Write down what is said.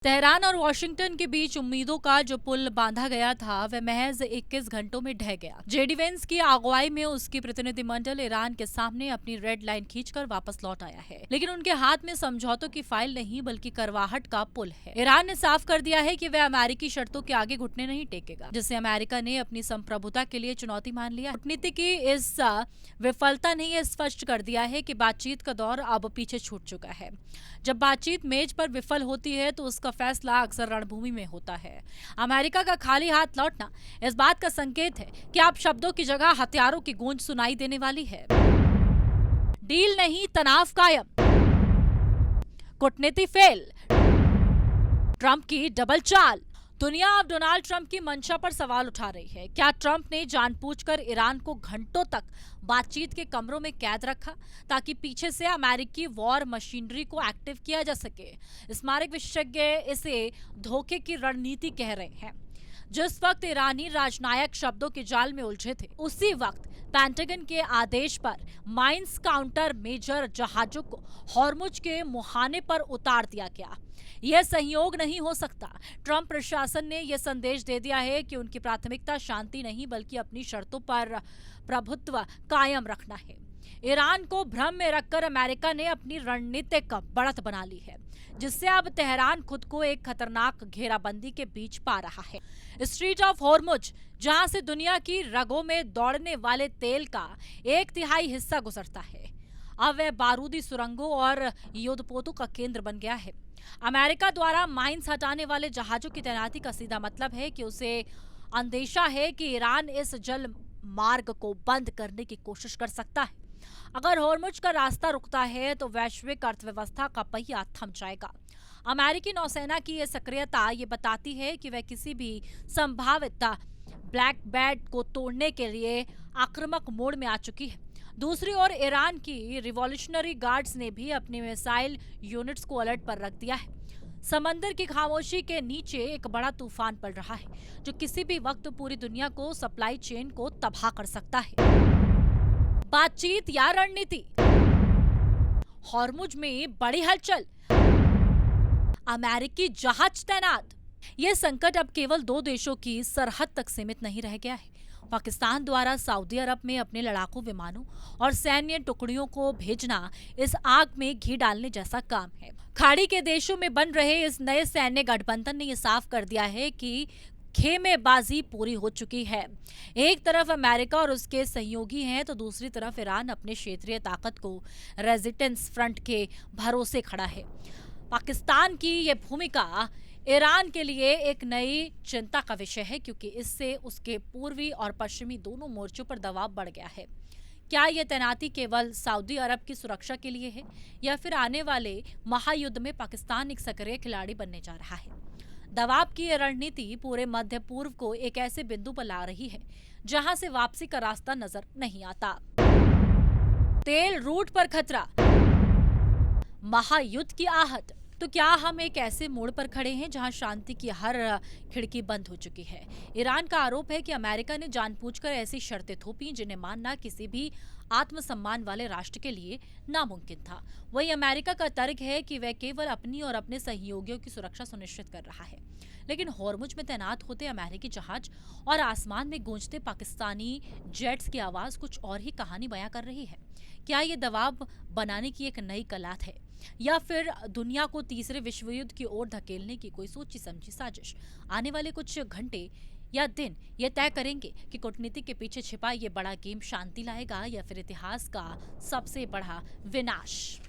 Tehran और Washington के बीच उम्मीदों का जो पुल बांधा गया था वह महज 21 घंटों में ढह गया। जेडी वेंस की अगुवाई में उसकी प्रतिनिधिमंडल ईरान के सामने अपनी रेड लाइन खींचकर वापस लौट आया है, लेकिन उनके हाथ में समझौतों की फाइल नहीं बल्कि करवाहट का पुल है। ईरान ने साफ कर दिया है कि वह अमेरिकी शर्तों के आगे घुटने नहीं टेकेगा, जिससे अमेरिका ने अपनी संप्रभुता के लिए चुनौती मान लिया। कूटनीति की इस विफलता ने यह स्पष्ट कर दिया है कि बातचीत का दौर अब पीछे छूट चुका है। जब बातचीत मेज पर विफल होती है तो उसका फैसला अक्सर रणभूमि में होता है। अमेरिका का खाली हाथ लौटना इस बात का संकेत है कि अब शब्दों की जगह हथियारों की गूंज सुनाई देने वाली है। डील नहीं, तनाव कायम, कूटनीति फेल, ट्रंप की डबल चाल। दुनिया अब डोनाल्ड ट्रंप की मंशा पर सवाल उठा रही है। क्या ट्रंप ने जानबूझकर ईरान को घंटों तक बातचीत के कमरों में कैद रखा ताकि पीछे से अमेरिकी वॉर मशीनरी को एक्टिव किया जा सके? स्मारक विशेषज्ञ इसे धोखे की रणनीति कह रहे हैं। जिस वक्त ईरानी राजनायक शब्दों के जाल में उलझे थे, उसी वक्त पेंटागन के आदेश पर माइंस काउंटर मेजर जहाजों को हॉर्मुज के मुहाने पर उतार दिया गया। यह संयोग नहीं हो सकता। ट्रंप प्रशासन ने यह संदेश दे दिया है कि उनकी प्राथमिकता शांति नहीं बल्कि अपनी शर्तों पर प्रभुत्व कायम रखना है। ईरान को भ्रम में रखकर अमेरिका ने अपनी रणनीतिक बढ़त बना ली है, जिससे अब तेहरान खुद को एक खतरनाक घेराबंदी के बीच पा रहा है। स्ट्रीट ऑफ हॉर्मुज, जहां से दुनिया की रगों में दौड़ने वाले तेल का 1/3 हिस्सा गुजरता है, अब वह बारूदी सुरंगों और युद्धपोतों का केंद्र बन गया है। अमेरिका द्वारा माइंस हटाने वाले जहाजों की तैनाती का सीधा मतलब है कि उसे अंदेशा है कि ईरान इस जल मार्ग को बंद करने की कोशिश कर सकता है। अगर हॉर्मुज का रास्ता रुकता है तो वैश्विक अर्थव्यवस्था का पहिया थम जाएगा। अमेरिकी नौसेना की यह सक्रियता ये बताती है कि वह किसी भी संभावित ब्लैक बैड को तोड़ने के लिए आक्रामक मोड में आ चुकी है। दूसरी ओर ईरान की रिवॉल्यूशनरी गार्ड्स ने भी अपने मिसाइल यूनिट्स को अलर्ट पर रख दिया है। समंदर की खामोशी के नीचे एक बड़ा तूफान पड़ रहा है, जो किसी भी वक्त पूरी दुनिया को सप्लाई चेन को तबाह कर सकता है। बातचीत या रणनीति? हॉर्मुज में बड़ी हलचल, अमेरिकी जहाज तैनात। यह संकट अब केवल 2 देशों की सरहद तक सीमित नहीं रह गया है। पाकिस्तान द्वारा सऊदी अरब में अपने लड़ाकू विमानों और सैन्य टुकड़ियों को भेजना इस आग में घी डालने जैसा काम है। खाड़ी के देशों में बन रहे इस नए सैन्य गठबंधन ने यह साफ कर दिया है कि खेमेबाजी पूरी हो चुकी है। एक तरफ अमेरिका और उसके सहयोगी हैं तो दूसरी तरफ ईरान अपने क्षेत्रीय ताकत को रेजिस्टेंस फ्रंट के भरोसे खड़ा है। पाकिस्तान की यह भूमिका ईरान के लिए एक नई चिंता का विषय है, क्योंकि इससे उसके पूर्वी और पश्चिमी दोनों मोर्चों पर दबाव बढ़ गया है। क्या यह तैनाती केवल सऊदी अरब की सुरक्षा के लिए है या फिर आने वाले महायुद्ध में पाकिस्तान एक सक्रिय खिलाड़ी बनने जा रहा है? दबाव की यह रणनीति पूरे मध्य पूर्व को एक ऐसे बिंदु पर ला रही है जहां से वापसी का रास्ता नजर नहीं आता। तेल रूट पर खतरा, महायुद्ध की आहट। तो क्या हम एक ऐसे मोड़ पर खड़े हैं जहां शांति की हर खिड़की बंद हो चुकी है? ईरान का आरोप है कि अमेरिका ने जानबूझकर ऐसी शर्तें थोपी जिन्हें मानना किसी भी आत्मसम्मान वाले राष्ट्र के लिए नामुमकिन था। वहीं अमेरिका का तर्क है कि वह केवल अपनी और अपने सहयोगियों की सुरक्षा सुनिश्चित कर रहा है, लेकिन हॉर्मुज में तैनात होते अमेरिकी जहाज और आसमान में गूंजते पाकिस्तानी जेट्स की आवाज कुछ और ही कहानी बयां कर रही है। क्या ये दबाव बनाने की एक नई कलात है या फिर दुनिया को तीसरे विश्व युद्ध की ओर धकेलने की कोई सोची समझी साजिश? आने वाले कुछ घंटे या दिन ये तय करेंगे कि कूटनीति के पीछे छिपा ये बड़ा गेम शांति लाएगा या फिर इतिहास का सबसे बड़ा विनाश।